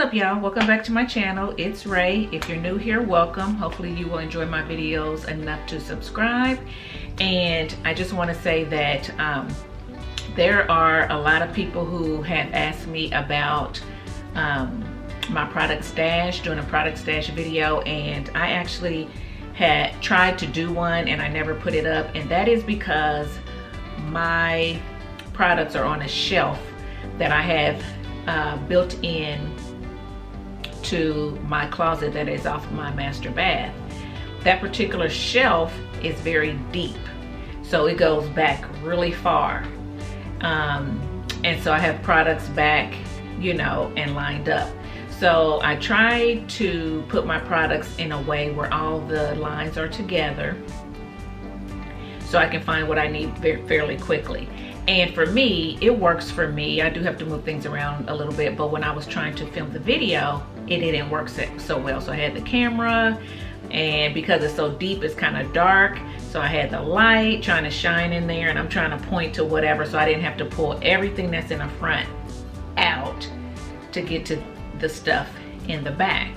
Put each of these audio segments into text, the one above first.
up, y'all? Welcome back to my channel. It's Rae. If you're new here, welcome. Hopefully you will enjoy my videos enough to subscribe. And I just want to say that there are a lot of people who have asked me about my product stash, doing a product stash video, and I actually had tried to do one and I never put it up, and that is because my products are on a shelf that I have built in to my closet that is off of my master bath. That particular shelf is very deep, so it goes back really far, and so I have products back, you know, and lined up. So I try to put my products in a way where all the lines are together so I can find what I need fairly quickly. And for me, it works for me. I do have to move things around a little bit, but when I was trying to film the video, it didn't work so well. So I had the camera, and because it's so deep, it's kind of dark. So I had the light trying to shine in there, and I'm trying to point to whatever, so I didn't have to pull everything that's in the front out to get to the stuff in the back.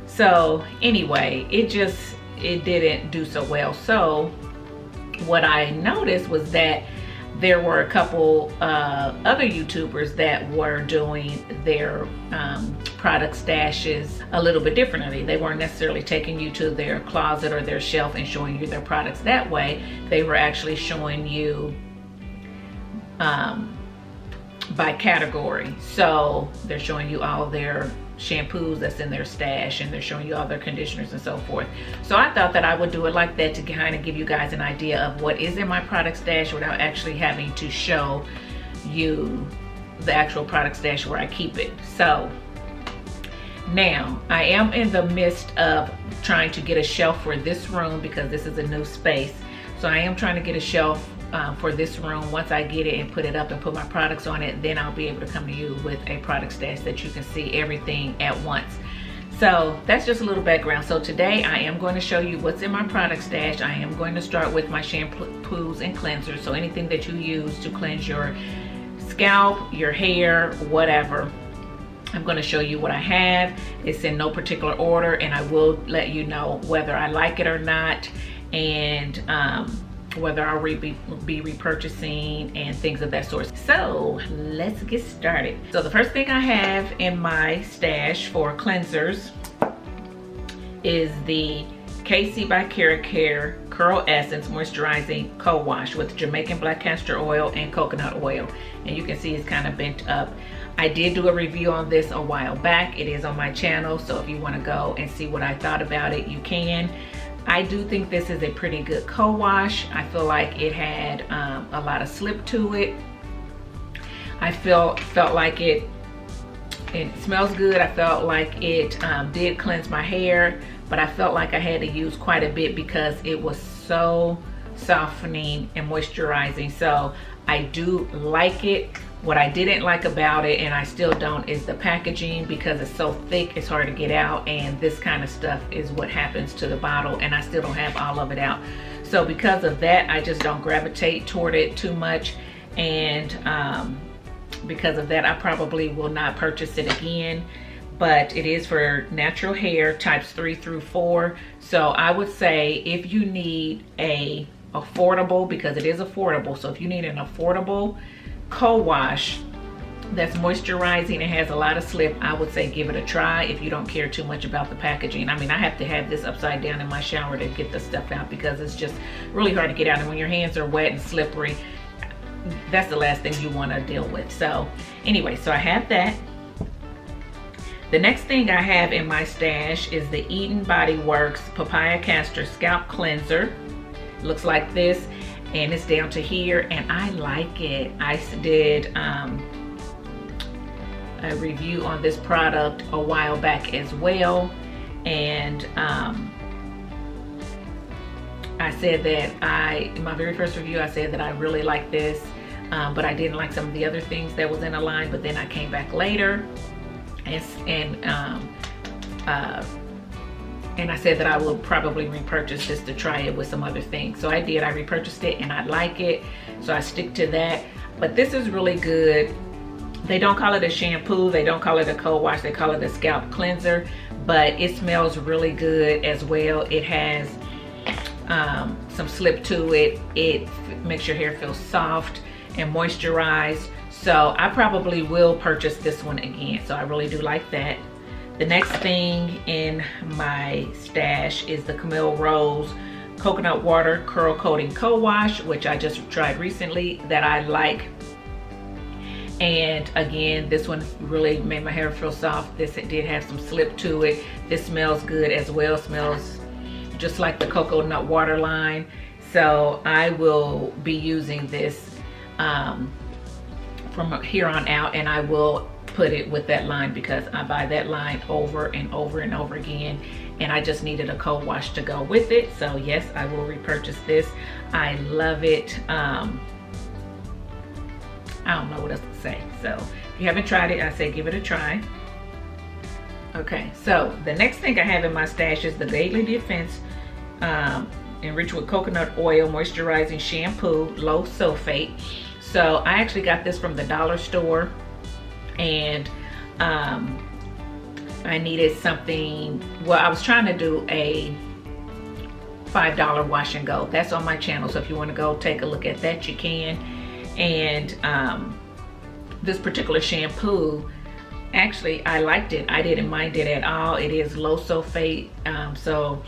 So anyway, it didn't do so well. So what I noticed was that there were a couple other YouTubers that were doing their product stashes a little bit differently. They weren't necessarily taking you to their closet or their shelf and showing you their products that way. They were actually showing you by category. So they're showing you all their shampoos that's in their stash, and they're showing you all their conditioners and so forth. So I thought that I would do it like that to kind of give you guys an idea of what is in my product stash without actually having to show you the actual product stash where I keep it. So now I am in the midst of trying to get a shelf for this room because this is a new space. So I am trying to get a shelf for this room. Once I get it and put it up and put my products on it, then I'll be able to come to you with a product stash that you can see everything at once. So that's just a little background. So today I am going to show you what's in my product stash. I am going to start with my shampoos and cleansers. So anything that you use to cleanse your scalp, your hair, whatever. I'm going to show you what I have. It's in no particular order, and I will let you know whether I like it or not, and whether I'll be repurchasing and things of that sort. So let's get started. So the first thing I have in my stash for cleansers is the KC by Care Curl Essence Moisturizing Co-Wash with Jamaican black castor oil and coconut oil. And you can see it's kind of bent up. I did do a review on this a while back. It is on my channel, so if you want to go and see what I thought about it, you can. I do think this is a pretty good co-wash. I feel like it had a lot of slip to it. I felt like it smells good. I felt like it did cleanse my hair, but I felt like I had to use quite a bit because it was so softening and moisturizing. So I do like it. What I didn't like about it, and I still don't, is the packaging, because it's so thick, it's hard to get out, and this kind of stuff is what happens to the bottle, and I still don't have all of it out. So because of that, I just don't gravitate toward it too much, and because of that, I probably will not purchase it again. But it is for natural hair types 3 through 4. So I would say if you need a affordable, because it is affordable, so if you need an affordable co-wash that's moisturizing and has a lot of slip, I would say give it a try if you don't care too much about the packaging. I mean, I have to have this upside down in my shower to get the stuff out because it's just really hard to get out, and when your hands are wet and slippery, that's the last thing you want to deal with. So anyway, so I have that. The next thing I have in my stash is the Eden Body Works Papaya Castor Scalp Cleanser. Looks like this, and it's down to here, and I like it. I did a review on this product a while back as well, and I said that in my very first review, I said that I really like this, but I didn't like some of the other things that was in the line. But then I came back later and I said that I will probably repurchase this to try it with some other things. So I did. I repurchased it and I like it, so I stick to that. But this is really good They don't call it a shampoo, they don't call it a co-wash, they call it a scalp cleanser, but it smells really good as well. It has some slip to it. It makes your hair feel soft and moisturized. So I probably will purchase this one again. So I really do like that. The next thing in my stash is the Camille Rose Coconut Water Curl Coating Co-Wash, which I just tried recently that I like. And again, this one really made my hair feel soft. This did have some slip to it. This smells good as well. Smells just like the coconut water line. So I will be using this from here on out, and I will put it with that line because I buy that line over and over and over again, and I just needed a co-wash to go with it. So yes, I will repurchase this. I love it. I don't know what else to say. So if you haven't tried it, I say give it a try. Okay, so the next thing I have in my stash is the Daily Defense Enriched with Coconut Oil Moisturizing Shampoo, Low Sulfate. So I actually got this from the dollar store, and I needed something. Well, I was trying to do a $5 wash and go. That's on my channel, so if you want to go take a look at that, you can. And this particular shampoo, actually I liked it. I didn't mind it at all. It is low sulfate, so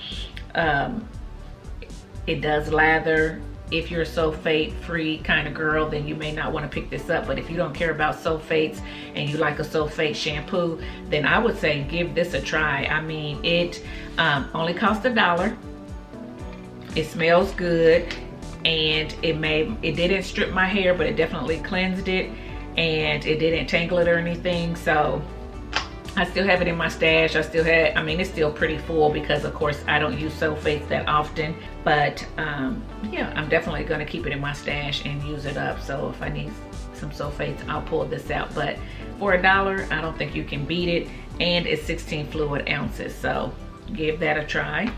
it does lather. If you're a sulfate free kind of girl, then you may not want to pick this up, but if you don't care about sulfates and you like a sulfate shampoo, then I would say give this a try. I mean, it only costs $1. It smells good, and it didn't strip my hair, but it definitely cleansed it, and it didn't tangle it or anything. So I still have it in my stash. I mean, it's still pretty full because of course I don't use sulfates that often, but yeah, I'm definitely going to keep it in my stash and use it up. So if I need some sulfates, I'll pull this out. But for $1, I don't think you can beat it, and it's 16 fluid ounces, so give that a try.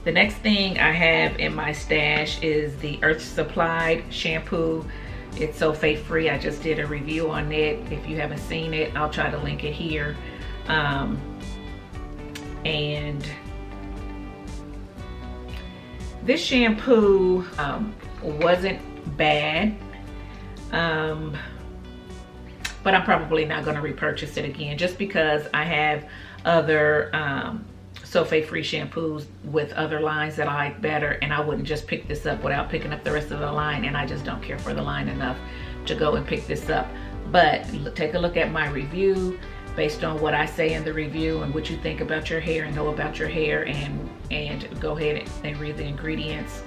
The next thing I have in my stash is the Earth Supplied shampoo. It's sulfate free. I just did a review on it. If you haven't seen it, I'll try to link it here. And this shampoo wasn't bad, but I'm probably not going to repurchase it again just because I have other sulfate-free shampoos with other lines that I like better, and I wouldn't just pick this up without picking up the rest of the line, and I just don't care for the line enough to go and pick this up. But take a look at my review based on what I say in the review and what you think about your hair and know about your hair, and go ahead and read the ingredients.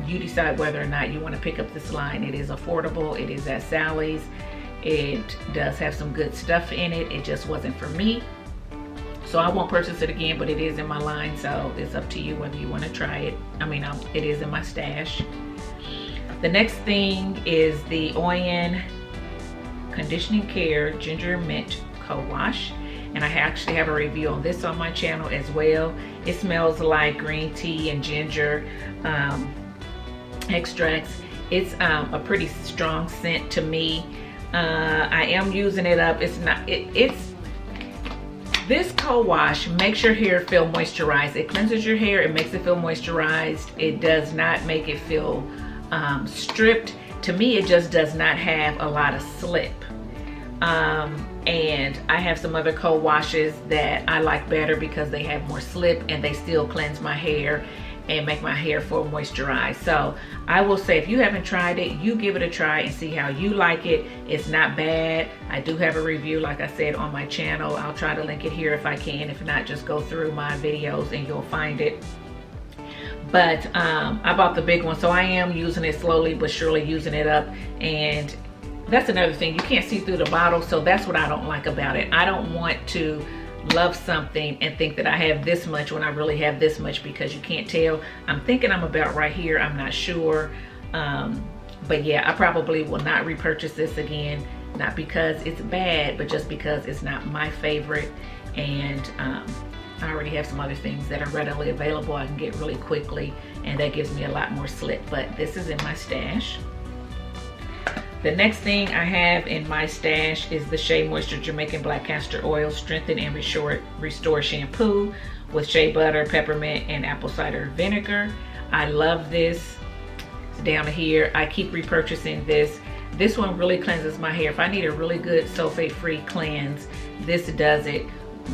You decide whether or not you want to pick up this line. It is affordable. It is at Sally's. It does have some good stuff in it. It just wasn't for me. So I won't purchase it again, but it is in my line, so it's up to you whether you want to try it. I mean, it is in my stash. The next thing is the Oyon Conditioning Care Ginger Mint Co-Wash, and I actually have a review on this on my channel as well. It smells like green tea and ginger extracts. It's a pretty strong scent to me. I am using it up. This co-wash makes your hair feel moisturized. It cleanses your hair, it makes it feel moisturized. It does not make it feel stripped. To me, it just does not have a lot of slip. And I have some other co-washes that I like better because they have more slip and they still cleanse my hair and make my hair feel moisturized. So I will say, if you haven't tried it, you give it a try and see how you like it. It's not bad. I do have a review, like I said, on my channel. I'll try to link it here if I can. If not, just go through my videos and you'll find it. But I bought the big one, so I am using it slowly but surely, using it up. And that's another thing, you can't see through the bottle, so that's what I don't like about it. I don't want to love something and think that I have this much when I really have this much, because you can't tell. I'm thinking I'm about right here, I'm not sure. But yeah, I probably will not repurchase this again, not because it's bad, but just because it's not my favorite. And I already have some other things that are readily available I can get really quickly, and that gives me a lot more slip. But this is in my stash. The next thing I have in my stash is the Shea Moisture Jamaican Black Castor Oil Strengthen and Restore Shampoo with shea butter, peppermint, and apple cider vinegar. I love this. It's down here. I keep repurchasing this. This one really cleanses my hair. If I need a really good sulfate-free cleanse, this does it.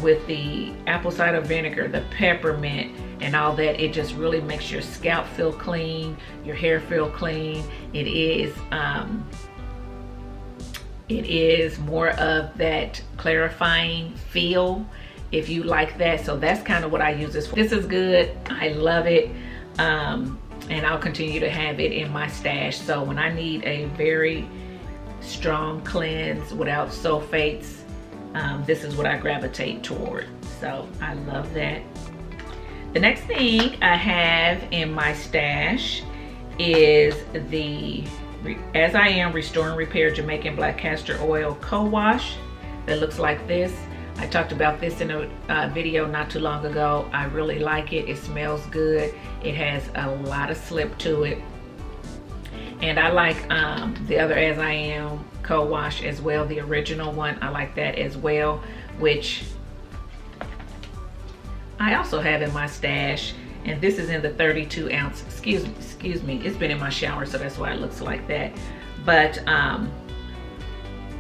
With the apple cider vinegar, the peppermint, and all that, it just really makes your scalp feel clean, your hair feel clean. It is more of that clarifying feel if you like that. So that's kind of what I use this for. This is good. I love it. And I'll continue to have it in my stash. So when I need a very strong cleanse without sulfates, this is what I gravitate toward. So I love that. The next thing I have in my stash is the As I Am Restore and Repair Jamaican Black Castor Oil Co-Wash that looks like this. I talked about this in a video not too long ago. I really like it. It smells good. It has a lot of slip to it. And I like the other As I Am Co-Wash as well, the original one. I like that as well, which I also have in my stash. And this is in the 32 ounce, excuse me, it's been in my shower, so that's why it looks like that. But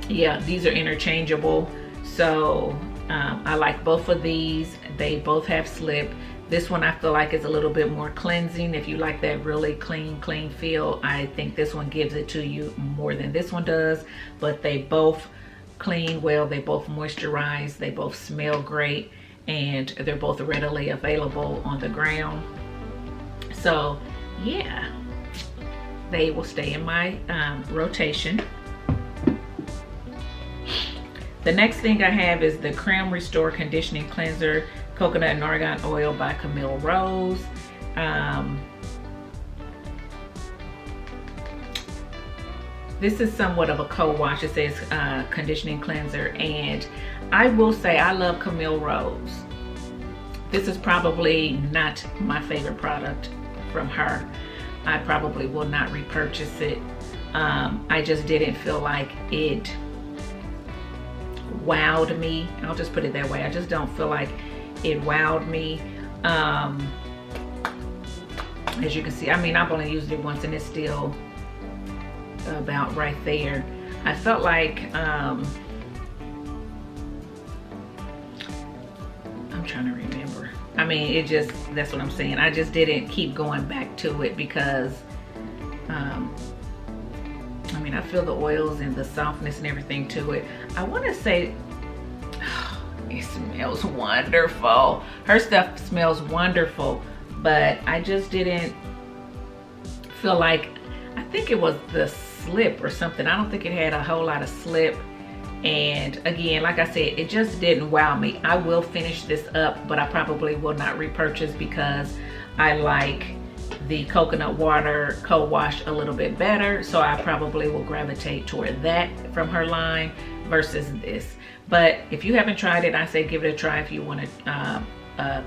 yeah, these are interchangeable. So I like both of these. They both have slip. This one I feel like is a little bit more cleansing. If you like that really clean feel, I think this one gives it to you more than this one does. But they both clean well, they both moisturize, they both smell great, and they're both readily available on the ground. So yeah, they will stay in my rotation. The next thing I have is the Cram Restore Conditioning Cleanser Coconut and Argan Oil by Camille Rose. This is somewhat of a co-wash. It says conditioning cleanser, and I will say I love Camille Rose. This is probably not my favorite product from her. I probably will not repurchase it. I just didn't feel like it wowed me. I'll just put it that way. I just don't feel like it wowed me. As you can see, I mean, I've only used it once and it's still about right there. I felt like I'm trying to remember. I mean, it just, that's what I'm saying. I just didn't keep going back to it because I mean, I feel the oils and the softness and everything to it. I want to say it smells wonderful. Her stuff smells wonderful, but I just didn't feel like, I think it was the slip or something. I don't think it had a whole lot of slip. And again, like I said, it just didn't wow me. I will finish this up, but I probably will not repurchase because I like the coconut water co-wash a little bit better. So I probably will gravitate toward that from her line versus this. But if you haven't tried it, I say give it a try. If you want to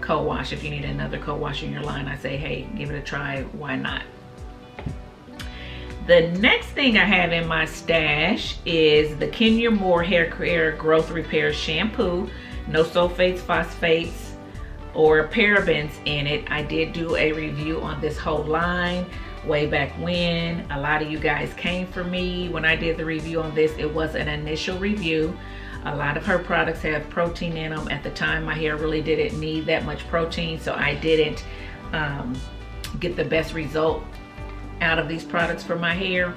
co-wash, if you need another co-wash in your line, I say, hey, give it a try. Why not? The next thing I have in my stash is the Kenya Moore Hair Care Growth Repair Shampoo. No sulfates, phosphates, or parabens in it. I did do a review on this whole line way back when. A lot of you guys came for me when I did the review on this. It was an initial review. A lot of her products have protein in them. At the time, my hair really didn't need that much protein, so I didn't get the best result out of these products for my hair.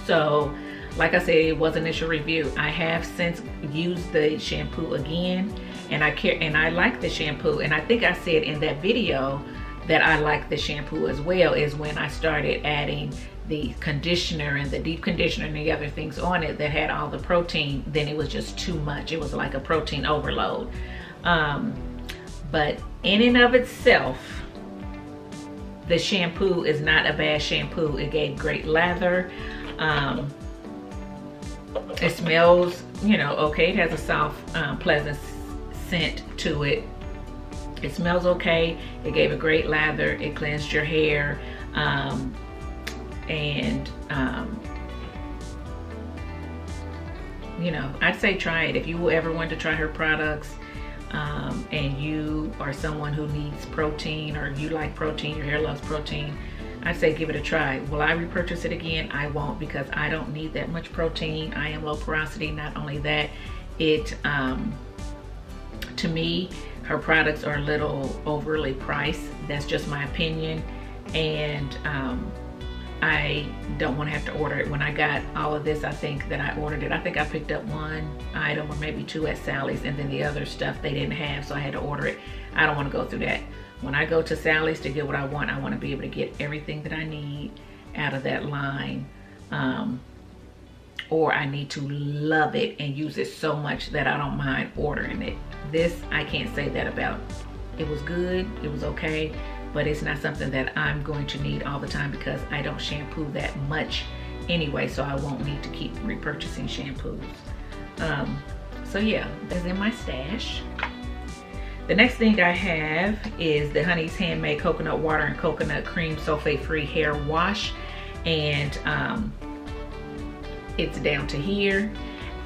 So like I said, it was an initial review. I have since used the shampoo again, and I like the shampoo. And I think I said in that video that I like the shampoo as well, is when I started adding the conditioner and the deep conditioner and the other things on it that had all the protein, then it was just too much. It was like a protein overload. But in and of itself, the shampoo is not a bad shampoo. It gave great lather. It smells, you know, okay. It has a soft, pleasant scent to it. It smells okay. It gave a great lather. It cleansed your hair. you know, I'd say try it. If you ever want to try her products, and you are someone who needs protein, or you like protein, your hair loves protein, I'd say give it a try. Will I repurchase it again? I won't, because I don't need that much protein. I am low porosity. Not only that, it to me, her products are a little overly priced. That's just my opinion. And I don't want to have to order it. When I got all of this, I think that I ordered it. I think I picked up one item or maybe two at Sally's, and then the other stuff they didn't have, so I had to order it. I don't want to go through that. When I go to Sally's to get what I want to be able to get everything that I need out of that line. Or I need to love it and use it so much that I don't mind ordering it. This, I can't say that about. It was good, it was okay, but it's not something that I'm going to need all the time, because I don't shampoo that much anyway, so I won't need to keep repurchasing shampoos. So yeah, that's in my stash. The next thing I have is the Honey's Handmade Coconut Water and Coconut Cream Sulfate Free Hair Wash, and it's down to here,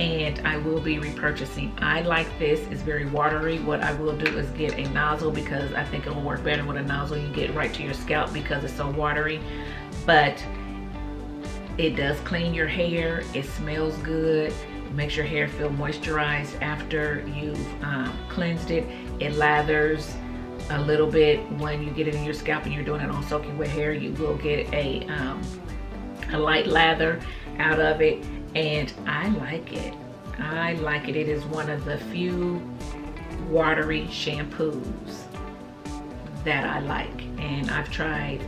and I will be repurchasing. I like this. It's very watery. What I will do is get a nozzle, because I think it will work better with a nozzle. You get right to your scalp because it's so watery, but it does clean your hair. It smells good. It makes your hair feel moisturized after you've cleansed it. It lathers a little bit when you get it in your scalp and you're doing it on soaking wet hair. You will get a light lather out of it, and I like it. I like it. It is one of the few watery shampoos that I like, and I've tried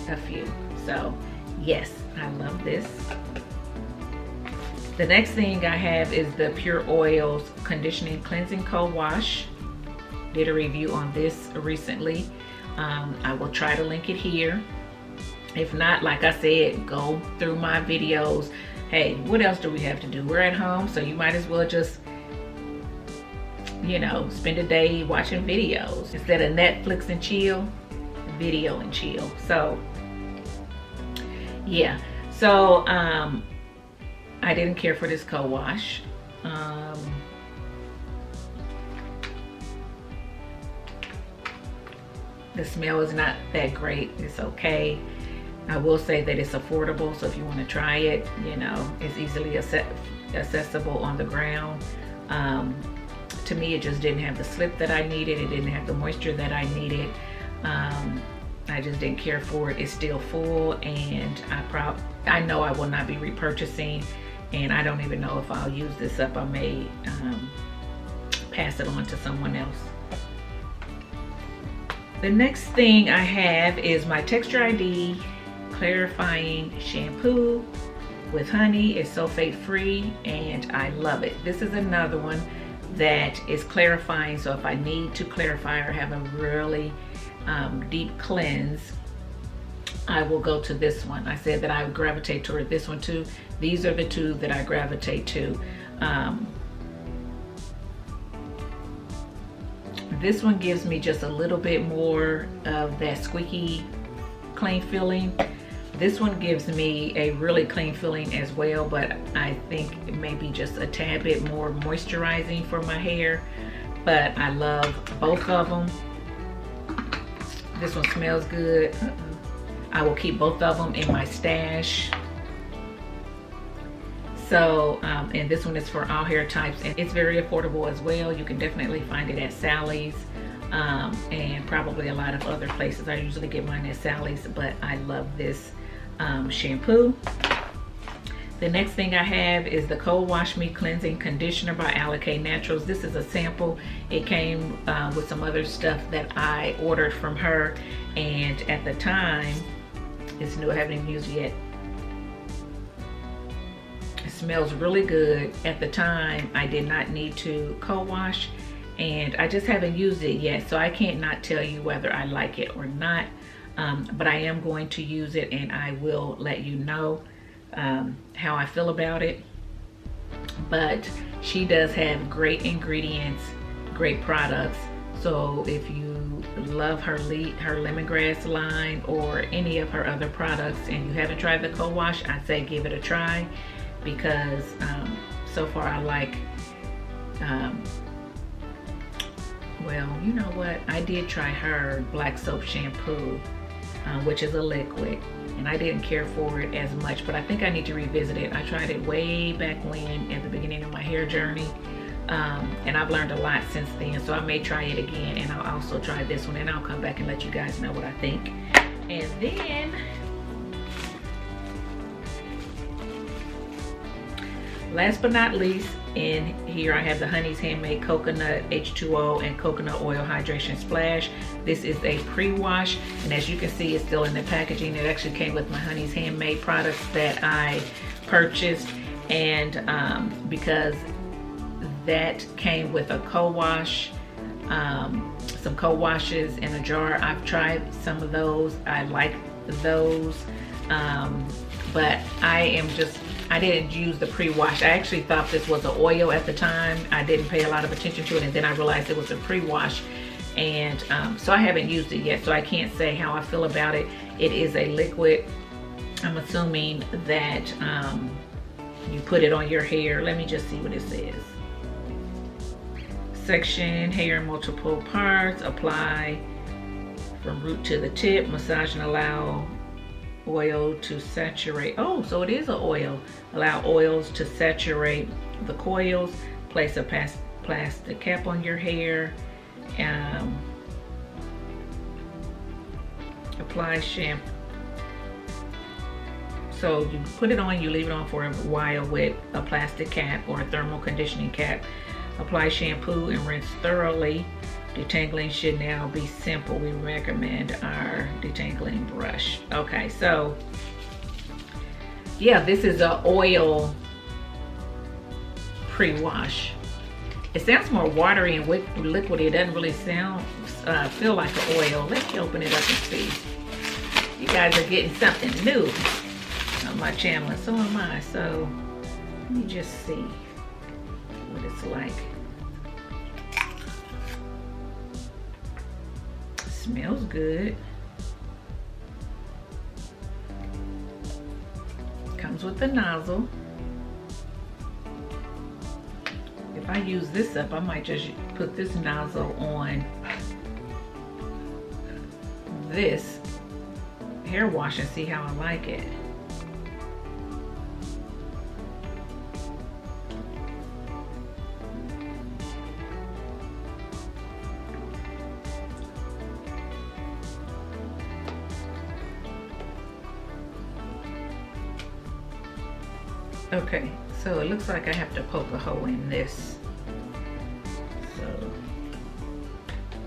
a few, so yes, I love this. The next thing I have is the Pure Oils Conditioning Cleansing Co-Wash. Did a review on this recently. I will try to link it here. If not, like I said, go through my videos. Hey, what else do we have to do? We're at home, so you might as well just, you know, spend a day watching videos. Instead of Netflix and chill, video and chill. So, yeah. So, I didn't care for this co-wash. The smell is not that great. It's okay. I will say that it's affordable, so if you want to try it, you know, it's easily accessible on the ground. To me, it just didn't have the slip that I needed. It didn't have the moisture that I needed. I just didn't care for it. It's still full, and I know I will not be repurchasing, and I don't even know if I'll use this up. I may pass it on to someone else. The next thing I have is my Texture ID Clarifying Shampoo with honey. It's sulfate free, and I love it. This is another one that is clarifying, so if I need to clarify or have a really deep cleanse, I will go to this one. I said that I would gravitate toward this one too. These are the two that I gravitate to. This one gives me just a little bit more of that squeaky clean feeling. This one gives me a really clean feeling as well, but I think it may be just a tad bit more moisturizing for my hair. But I love both of them. This one smells good. I will keep both of them in my stash. So, and this one is for all hair types, and it's very affordable as well. You can definitely find it at Sally's and probably a lot of other places. I usually get mine at Sally's, but I love this shampoo. The next thing I have is the Cold Wash Me Cleansing Conditioner by Alakay Naturals. This is a sample. It came with some other stuff that I ordered from her, and at the time, it's new, I haven't even used it yet. It smells really good. At the time, I did not need to co-wash, and I just haven't used it yet, so I can't not tell you whether I like it or not. But I am going to use it, and I will let you know how I feel about it. But she does have great ingredients, great products. So if you love her lemongrass line or any of her other products and you haven't tried the co-wash, I'd say give it a try, because so far I like, well, you know what? I did try her black soap shampoo, which is a liquid, and I didn't care for it as much, but I think I need to revisit it. I tried it way back when, at the beginning of my hair journey, and I've learned a lot since then, so I may try it again, and I'll also try this one, and I'll come back and let you guys know what I think. And then, last but not least, in here I have the Honey's Handmade Coconut H2O and Coconut Oil Hydration Splash. This is a pre-wash, and as you can see, it's still in the packaging. It actually came with my Honey's Handmade products that I purchased, and because that came with a co-wash, some co-washes in a jar. I've tried some of those. I like those, but I didn't use the pre-wash. I actually thought this was an oil at the time. I didn't pay a lot of attention to it, and then I realized it was a pre-wash, and so I haven't used it yet, so I can't say how I feel about it. It is a liquid. I'm assuming that you put it on your hair. Let me just see what it says. Section hair in multiple parts, apply from root to the tip, massage and allow oil to saturate. Oh, so it is an oil. Allow oils to saturate the coils. Place a plastic cap on your hair. Apply shampoo. So you put it on, you leave it on for a while with a plastic cap or a thermal conditioning cap. Apply shampoo and rinse thoroughly. Detangling should now be simple. We recommend our detangling brush. Okay, so yeah, this is an oil pre-wash. It sounds more watery and liquidy. It doesn't really feel like an oil. Let me open it up and see. You guys are getting something new on my channel, and so am I. So let me just see what it's like. Smells good. Comes with the nozzle. If I use this up, I might just put this nozzle on this hair wash and see how I like it. Okay, so it looks like I have to poke a hole in this. So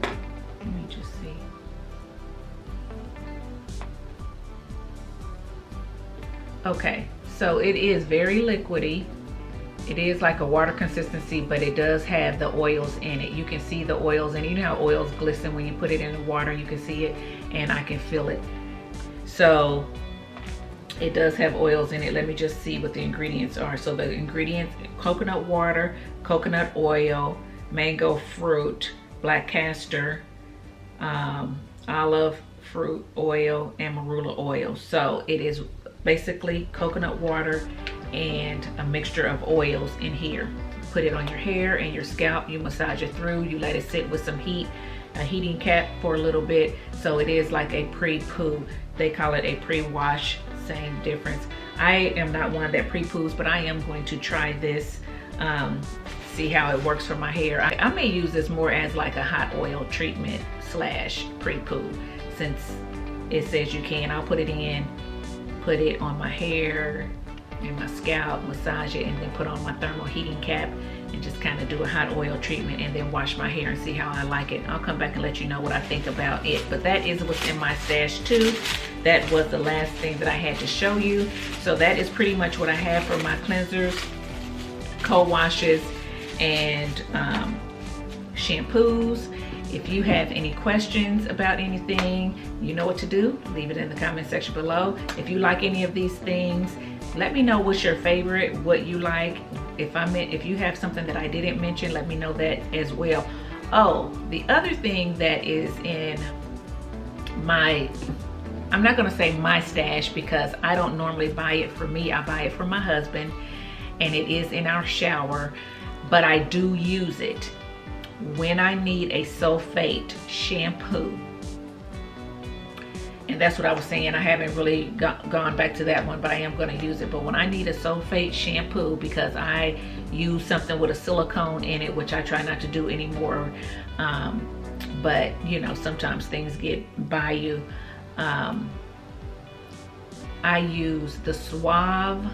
let me just see. Okay, so it is very liquidy. It is like a water consistency, but it does have the oils in it. You can see the oils, and you know how oils glisten when you put it in the water. You can see it, and I can feel it. So it does have oils in it. Let me just see what the ingredients are. So the ingredients: coconut water, coconut oil, mango fruit, black castor, olive fruit oil, and marula oil. So it is basically coconut water and a mixture of oils in here. Put it on your hair and your scalp. You massage it through. You let it sit with some heat, a heating cap for a little bit. So it is like a pre-poo. They call it a pre-wash. Same difference. I am not one that pre-poos, but I am going to try this, see how it works for my hair. I may use this more as like a hot oil treatment slash pre-poo, since it says you can. I'll put it in, put it on my hair and my scalp, massage it, and then put on my thermal heating cap and just kind of do a hot oil treatment, and then wash my hair and see how I like it. I'll come back and let you know what I think about it. But that is what's in my stash too. That was the last thing that I had to show you. So that is pretty much what I have for my cleansers, co-washes, and shampoos. If you have any questions about anything, you know what to do. Leave it in the comment section below. If you like any of these things, let me know what's your favorite, what you like. If you have something that I didn't mention, let me know that as well. Oh, the other thing that is in my, I'm not gonna say my stash, because I don't normally buy it for me. I buy it for my husband. and it is in our shower, but I do use it when I need a sulfate shampoo. And that's what I was saying. I haven't really gone back to that one, but I am going to use it. But when I need a sulfate shampoo, because I use something with a silicone in it, which I try not to do anymore, but you know, sometimes things get by you. I use the Suave.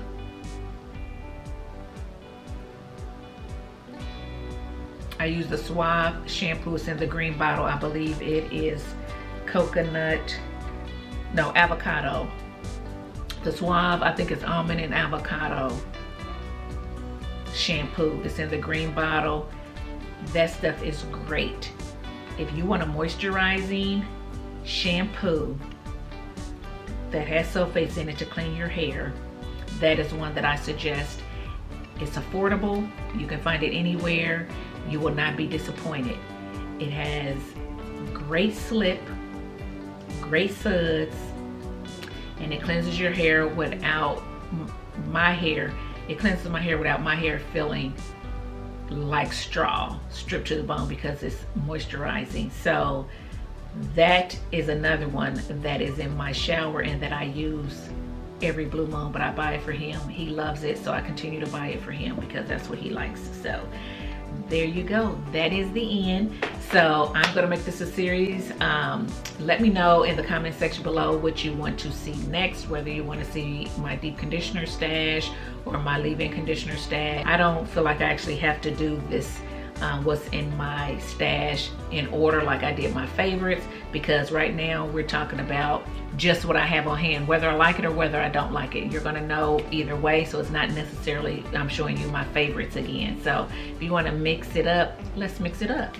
I use the Suave shampoo. It's in the green bottle. I believe it is coconut, no, avocado. The Suave, I think it's almond and avocado shampoo. It's in the green bottle. That stuff is great. If you want a moisturizing shampoo that has sulfates in it to clean your hair, that is one that I suggest. It's affordable. You can find it anywhere. You will not be disappointed. It has great slip, great suds, and it cleanses your hair without my hair. It cleanses my hair without my hair feeling like straw, stripped to the bone, because it's moisturizing. So that is another one that is in my shower and that I use every blue moon, but I buy it for him. He loves it, so I continue to buy it for him because that's what he likes. So there you go. That is the end. So I'm gonna make this a series. Let me know in the comment section below what you want to see next, whether you want to see my deep conditioner stash or my leave-in conditioner stash. I don't feel like I actually have to do this what's in my stash in order like I did my favorites, because right now we're talking about just what I have on hand, whether I like it or whether I don't like it. You're gonna know either way, so it's not necessarily I'm showing you my favorites again. So if you want to mix it up, let's mix it up.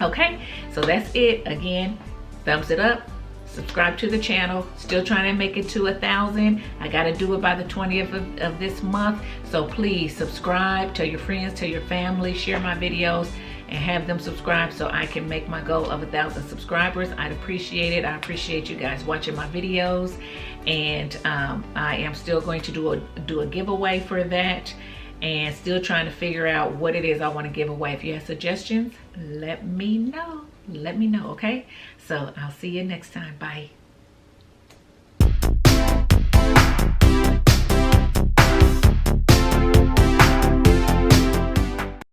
Okay, so that's it. Again, thumbs it up, subscribe to the channel. Still trying to make it to 1,000. I got to do it by the 20th of this month. So please subscribe, tell your friends, tell your family, share my videos, and have them subscribe so I can make my goal of 1,000 subscribers. I'd appreciate it. I appreciate you guys watching my videos, and I am still going to do a giveaway for that, and still trying to figure out what it is I want to give away. If you have suggestions, let me know. Let me know, okay? So I'll see you next time. Bye.